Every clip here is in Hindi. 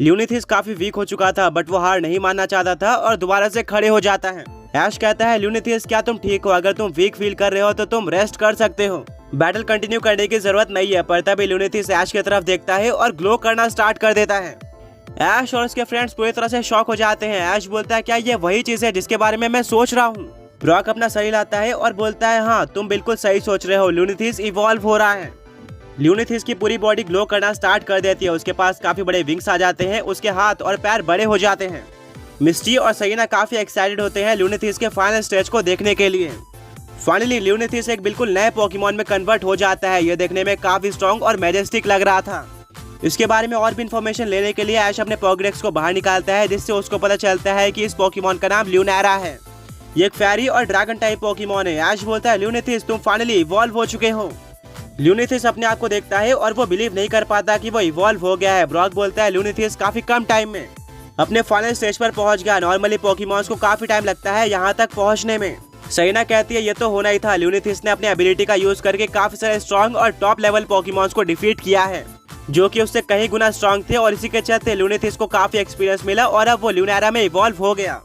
ल्यूनीथिस काफी वीक हो चुका था बट वो हार नहीं मानना चाहता था और दोबारा से खड़े हो जाता है। ऐश कहता है ल्यूनीथिस क्या तुम ठीक हो? अगर तुम वीक फील कर रहे हो तो तुम रेस्ट कर सकते हो, बैटल कंटिन्यू करने की जरूरत नहीं है। पर तभी ल्यूनीथिस ऐश की तरफ देखता है और ग्लो करना स्टार्ट कर देता है। ऐश और उसके फ्रेंड्स पूरी तरह से शॉक हो जाते हैं। ऐश बोलता है क्या ये वही चीज है जिसके बारे में मैं सोच रहा हूँ? ब्रॉक अपना सही लाता है और बोलता है हाँ तुम बिल्कुल सही सोच रहे हो, ल्यूनीथिस इवॉल्व हो रहा है। ल्यूनीथिस की पूरी बॉडी ग्लो करना स्टार्ट कर देती है। उसके पास काफी बड़े विंग्स आ जाते हैं, उसके हाथ और पैर बड़े हो जाते हैं। मिस्टी और सईना काफी एक्साइटेड होते हैं ल्यूनीथिस के फाइनल स्टेज को देखने के लिए। फाइनली ल्यूनीथिस एक बिल्कुल नए पोकेमॉन में कन्वर्ट हो जाता है। ये देखने में काफी स्ट्रॉन्ग और मैजेस्टिक लग रहा था। इसके बारे में और भी इन्फॉर्मेशन लेने के लिए ऐश अपने पोकेडेक्स को बाहर निकालता है, जिससे उसको पता चलता है कि इस पोकेमॉन का नाम ल्यूनैरा है। ये एक फेरी और ड्रैगन टाइप पोकेमॉन है। ऐश बोलता है ल्यूनीथिस तुम फाइनली इवॉल्व हो चुके हो। ल्यूनीथिस अपने आप को देखता है और वो बिलीव नहीं कर पाता कि वो इवॉल्व हो गया है। ब्रॉक बोलता है ल्यूनीथिस काफी कम टाइम में अपने फाइनल स्टेज पर पहुंच गया। नॉर्मली पोकेमॉन्स को काफी टाइम लगता है यहाँ तक पहुंचने में। सईना कहती है ये तो होना ही था, ल्यूनीथिस ने अपनी एबिलिटी का यूज करके काफी सारे स्ट्रॉन्ग और टॉप लेवल पोकेमॉन्स को डिफीट किया है, जो कि उससे कहीं गुना स्ट्रॉन्ग थे और इसी के चलते ल्यूनीथिस को काफी एक्सपीरियंस मिला और अब वो ल्यूनैरा में इवॉल्व हो गया।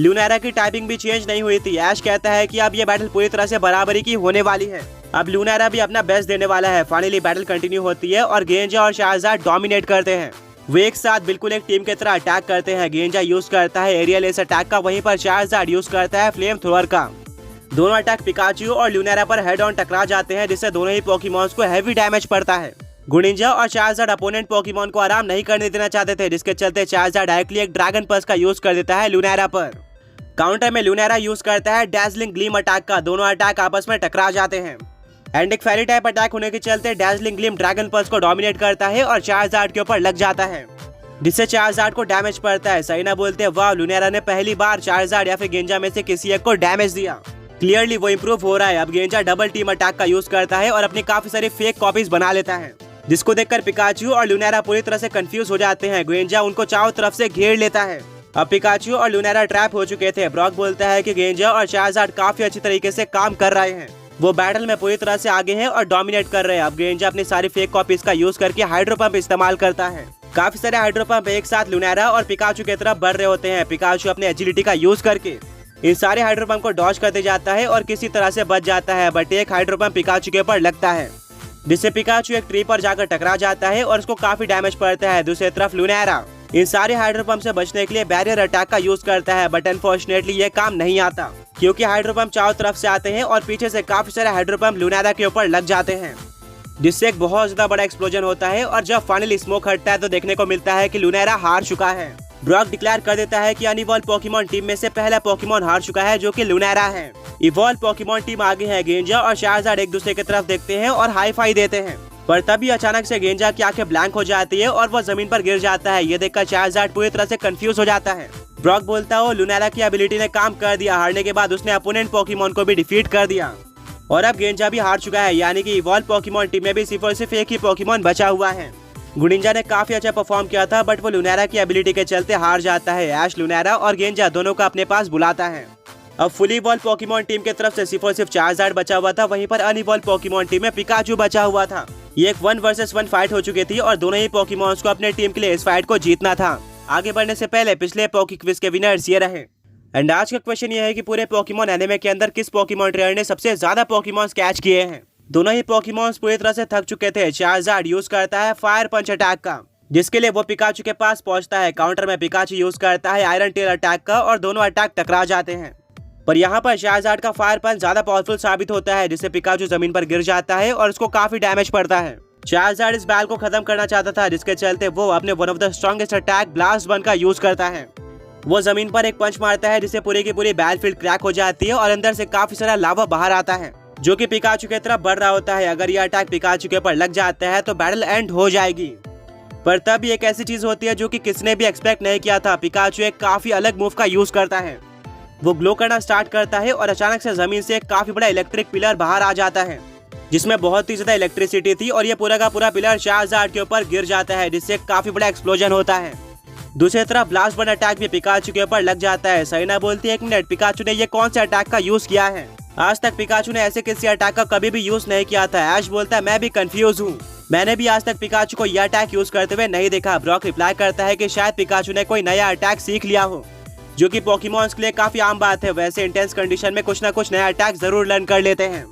ल्यूनैरा की टाइपिंग भी चेंज नहीं हुई थी। ऐश कहता है कि अब ये बैटल पूरी तरह से बराबरी की होने वाली है। अब ल्यूनैरा भी अपना बेस्ट देने वाला है। फाइनली बैटल कंटिन्यू होती है और गेंजा और शाहजाद डोमिनेट करते हैं। वे एक साथ बिल्कुल एक टीम की तरह अटैक करते हैं। गेंजा यूज करता है एरियल एस अटैक का, वहीं पर शाहजाद यूज करता है फ्लेम थ्रोअर का। दोनों अटैक पिकाचू और ल्यूनैरा पर हेड ऑन टकरा जाते हैं, जिससे दोनों ही पोकेमॉन्स को हैवी डैमेज पड़ता है। गुनिंजा और शाहजाद अपोनेंट पोकेमॉन को आराम नहीं करने देना चाहते थे, जिसके चलते शाहजाद डायरेक्टली एक ड्रैगन पल्स का यूज कर देता है ल्यूनैरा पर। काउंटर में ल्यूनैरा यूज करता है डैजलिंग ग्लीम अटैक का। दोनों अटैक आपस में टकरा जाते हैं एंड एक फेरी टाइप अटैक होने के चलते डैजलिंग ग्लीम ड्रैगन पल्स को डोमिनेट करता है और शाहजाद के ऊपर लग जाता है, जिससे शाहजाद को डैमेज पड़ता है। सईना बोलते हैं वाह ल्यूनैरा ने पहली बार शाहजाद या फिर गेंजा में से किसी एक को डैमेज दिया। क्लियरली वो इम्प्रूव हो रहा है। अब गेंजा डबल टीम अटैक का यूज करता है और अपनी काफी सारी फेक कॉपीज बना लेता है, जिसको देखकर पिकाचू और ल्यूनैरा पूरी तरह से कंफ्यूज हो जाते हैं। गेंजा उनको चारों तरफ से घेर लेता है। अब पिकाचू और ल्यूनैरा ट्रैप हो चुके थे। ब्रॉक बोलता है कि गेंजा और शाहजाद काफी अच्छी तरीके से काम कर रहे हैं, वो बैटल में पूरी तरह से आगे हैं और डोमिनेट कर रहे हैं। अब गेंजा अपनी सारी फेक कॉपीज का यूज करके हाइड्रो पंप इस्तेमाल करता है। काफी सारे हाइड्रो पंप एक साथ ल्यूनैरा और पिकाचू की तरफ बढ़ रहे होते हैं। पिकाचू अपने एजिलिटी का यूज करके इन सारे हाइड्रो पंप को डॉज करते जाता है और किसी तरह से बच जाता है, बट एक हाइड्रो पंप पिकाचू के ऊपर लगता है, जिससे पिकाचू एक ट्री पर जाकर टकरा जाता है और उसको काफी डैमेज पड़ता है। दूसरी तरफ ल्यूनैरा इन सारे हाइड्रो पंप से बचने के लिए बैरियर अटैक का यूज करता है, बट अनफॉर्चुनेटली ये काम नहीं आता, क्योंकि हाइड्रो पंप चारों तरफ से आते हैं और पीछे से काफी सारे हाइड्रो पंप ल्यूनैरा के ऊपर लग जाते हैं, जिससे एक बहुत ज्यादा बड़ा एक्सप्लोजन होता है। और जब फाइनली स्मोक हटता है तो देखने को मिलता है कि ल्यूनैरा हार चुका है। ब्रॉक डिक्लेयर कर देता है कि अनइवॉल्व पोकेमॉन टीम में से पहला पोकेमॉन हार चुका है, जो कि ल्यूनैरा है। इवॉल्व पोकेमॉन टीम आगे है। गेंजा और शाहजाद एक दूसरे की तरफ देखते हैं और हाई फाई देते हैं, पर तभी अचानक से गेंजा की आंखें ब्लैंक हो जाती है और वो जमीन पर गिर जाता है। ये देखकर शाहजाद पूरी तरह से कंफ्यूज हो जाता है। ब्रॉक बोलता है ल्यूनैरा की एबिलिटी ने काम कर दिया। हारने के बाद उसने अपोनेंट पोकेमॉन को भी डिफीट कर दिया और अब गेंजा भी हार चुका है, यानी कि इवॉल्व पोकेमॉन टीम में भी सिर्फ और सिर्फ एक ही पोकेमॉन बचा हुआ है। गुनिंजा ने काफी अच्छा परफॉर्म किया था, बट वो ल्यूनैरा की एबिलिटी के चलते हार जाता है। ऐश ल्यूनैरा और गेंजा दोनों को अपने पास बुलाता है। अब फुली इवॉल्व पोकेमॉन टीम की तरफ से सिर्फ और सिर्फ शाहजाद बचा हुआ था, वहीं पर अनइवॉल्व पोकेमॉन टीम में पिकाचू बचा हुआ था। ये एक 1 वर्सेस 1 फाइट हो चुकी थी और दोनों ही पोकेमॉन्स को अपने टीम के लिए इस फाइट को जीतना था। आगे बढ़ने से पहले पिछले पोकी क्विज के विनर्स ये रहे। एंड आज का क्वेश्चन ये है कि पूरे पोकेमॉन एनिमे के अंदर किस पोकेमॉन ट्रेनर ने सबसे ज्यादा पोकेमॉन्स कैच किए हैं? दोनों ही पोकेमॉन्स पूरी तरह से थक चुके थे। शाहजाद यूज करता है फायर पंच अटैक का, जिसके लिए वो पिकाचू के पास पहुंचता है। काउंटर में पिकाचू यूज करता है आयरन टेल अटैक का और दोनों अटैक टकरा जाते हैं, पर यहाँ पर शाहजाद का फायर पंच ज्यादा पावरफुल साबित होता है, जिससे पिकाचू जमीन पर गिर जाता है और उसको काफी डैमेज पड़ता है। शाहजाद इस बैल को खत्म करना चाहता था, जिसके चलते वो अपने one of the strongest attack blast बन का यूज करता है। वो जमीन पर एक पंच मारता है, जिससे पूरी की पूरी बैटलफील्ड क्रैक हो जाती है और अंदर से काफी सारा लावा बाहर आता है, जो कि पिकाचू की तरफ बढ़ रहा होता है। अगर ये अटैक पिकाचू के ऊपर लग जाता है तो बैटल एंड हो जाएगी, पर तब एक ऐसी चीज होती है जो कि किसने भी एक्सपेक्ट नहीं किया था। पिकाचू एक काफी अलग मूव का यूज करता है। वो ग्लो करना स्टार्ट करता है और अचानक से जमीन से एक काफी बड़ा इलेक्ट्रिक पिलर बाहर आ जाता है, जिसमें बहुत ही ज्यादा इलेक्ट्रिसिटी थी और ये पूरा का पूरा पिलर शाहजाद के ऊपर गिर जाता है, जिससे काफी बड़ा एक्सप्लोजन होता है। दूसरी तरफ ब्लास्ट बर्न अटैक भी पिकाचू के ऊपर लग जाता है। सईना बोलती है 1 मिनट, पिकाचू ने ये कौन से अटैक का यूज किया है? आज तक पिकाचू ने ऐसे किसी अटैक का कभी भी यूज नहीं किया था। ऐश बोलता है मैं भी कंफ्यूज हूँ, मैंने भी आज तक पिकाचू को यह अटैक यूज करते हुए नहीं देखा। ब्रॉक रिप्लाई करता है कि शायद पिकाचू ने कोई नया अटैक सीख लिया हो, जो कि पोकेमॉन्स के लिए काफी आम बात है। वैसे इंटेंस कंडीशन में कुछ ना कुछ नया अटैक जरूर लर्न कर लेते हैं।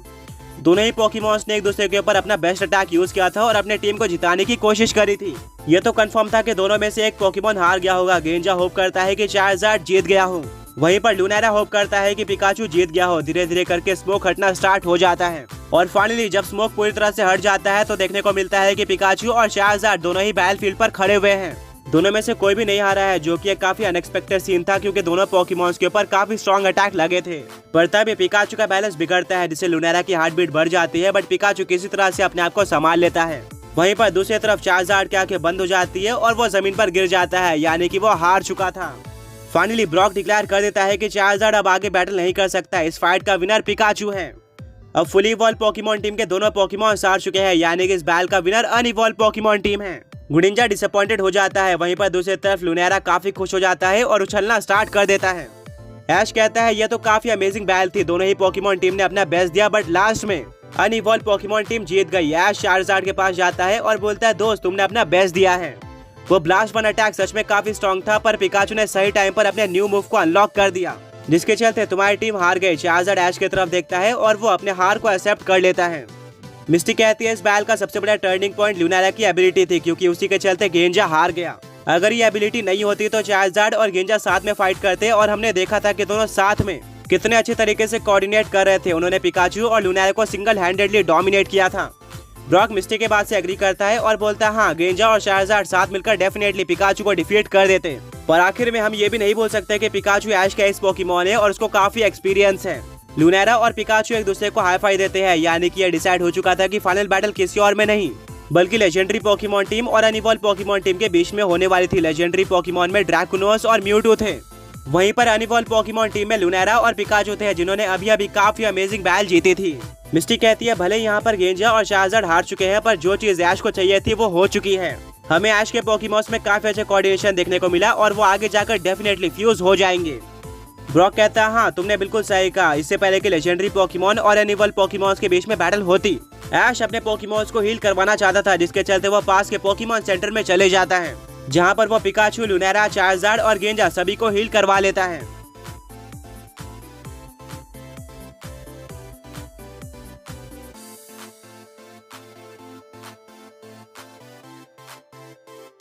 दोनों ही पोकेमॉन्स ने एक दूसरे के ऊपर अपना बेस्ट अटैक यूज किया था और अपने टीम को जिताने की कोशिश करी थी। ये तो कंफर्म था कि दोनों में से एक पोकेमॉन हार गया होगा। गेंजा होप करता है कि चार्जार्ड जीत गया हो, वहीं पर लूनारा होप करता है कि पिकाचू जीत गया हो। धीरे धीरे करके स्मोक हटना स्टार्ट हो जाता है और फाइनली जब स्मोक पूरी तरह से हट जाता है तो देखने को मिलता है कि पिकाचू और चार्जार्ड दोनों ही बैटलफील्ड पर खड़े हुए हैं। दोनों में से कोई भी नहीं हारा है, जो कि एक काफी अनएक्सपेक्टेड सीन था क्योंकि दोनों पोकेमॉन्स के ऊपर काफी स्ट्रॉन्ग अटैक लगे थे। पर तभी पिकाचू का बैलेंस बिगड़ता है, जिससे लूनारा की हार्ट बीट बढ़ जाती है, बट पिकाचू किसी तरह से अपने आप को संभाल लेता है। वहीं पर दूसरी तरफ चार्जार्ड की आंखें बंद हो जाती है और वो जमीन पर गिर जाता है, यानी कि वो हार चुका था। फाइनली ब्रॉक डिक्लेयर कर देता है कि चार्जार्ड अब आगे बैटल नहीं कर सकता। इस फाइट का विनर पिकाचू है। अब फुली इवॉल्व पोकेमॉन टीम के दोनों पोकेमॉन हार चुके हैं, यानी कि इस बैल का विनर अनइवॉल्व पोकेमॉन टीम है। गुडिंजा डिसअपॉइंटेड हो जाता है। वहीं पर दूसरी तरफ लूनारा काफी खुश हो जाता है और उछलना स्टार्ट कर देता है। ऐश कहता है यह तो काफी अमेजिंग बैल थी, दोनों ही पोकेमॉन टीम ने अपना बेस्ट दिया, बट लास्ट में अनइवॉल्व पोकेमॉन टीम जीत गई। ऐश चार्जार्ड के पास जाता है और बोलता है दोस्त तुमने अपना बेस्ट दिया है। वो ब्लास्ट वन अटैक सच में काफी स्ट्रॉन्ग था, पर पिकाचू ने सही टाइम पर अपने न्यू मूव को अनलॉक कर दिया, जिसके चलते तुम्हारी टीम हार गई। चार्जार्ड ऐश की तरफ देखता है और वो अपने हार को एक्सेप्ट कर लेता है। मिस्टी कहती है इस बैल का सबसे बड़ा टर्निंग पॉइंट लूनारा की एबिलिटी थी, क्योंकि उसी के चलते गेंजा हार गया। अगर ये एबिलिटी नहीं होती तो चार्जार्ड और गेंजा साथ में फाइट करते और हमने देखा था कि दोनों साथ में कितने अच्छे तरीके से कोऑर्डिनेट कर रहे थे। उन्होंने पिकाचू और लूनारा को सिंगल हैंडेडली डोमिनेट किया था। ब्रॉक मिस्टी के बात से एग्री करता है और बोलता है हाँ गेंजा और चार्जार्ड साथ मिलकर डेफिनेटली पिकाचू को डिफीट कर देते। पर आखिर में हम ये भी नहीं बोल सकते कि पिकाचू ऐश का इस पोकेमॉन है और उसको काफी एक्सपीरियंस है। लूनारा और पिकाचू एक दूसरे को हाई फाई देते हैं, यानी कि यह डिसाइड हो चुका था कि फाइनल बैटल किसी और में नहीं बल्कि लेजेंडरी पोकेमॉन टीम और अनइवॉल्व पोकेमॉन टीम के बीच में होने वाली थी। लेजेंडरी पोकेमॉन में ड्रैकुनोस और म्यूटू थे, वहीं पर अनइवॉल्व पोकेमॉन टीम में लूनारा और पिकाचू थे, जिन्होंने अभी अभी काफी अमेजिंग बैल जीती थी। मिस्टी कहती है भले यहाँ पर गेंजा और चार्जार्ड हार चुके हैं, पर जो चीज ऐश को चाहिए थी वो हो चुकी है। हमें ऐश के पोकेमॉन्स में काफी अच्छा कोऑर्डिनेशन देखने को मिला और वो आगे जाकर डेफिनेटली फ्यूज हो जाएंगे। ब्रॉक कहता है हाँ तुमने बिल्कुल सही कहा, इससे पहले कि लेजेंडरी पोकेमॉन और अनइवॉल्व पोकेमॉन्स के बीच में बैटल होती, ऐश अपने पोकेमॉन्स को हील करवाना चाहता था, जिसके चलते वो पास के पोकेमॉन सेंटर में चले जाता है, जहाँ पर वो पिकाचू, लूनारा, चार्जार्ड और गेंजा सभी को हील करवा लेता है।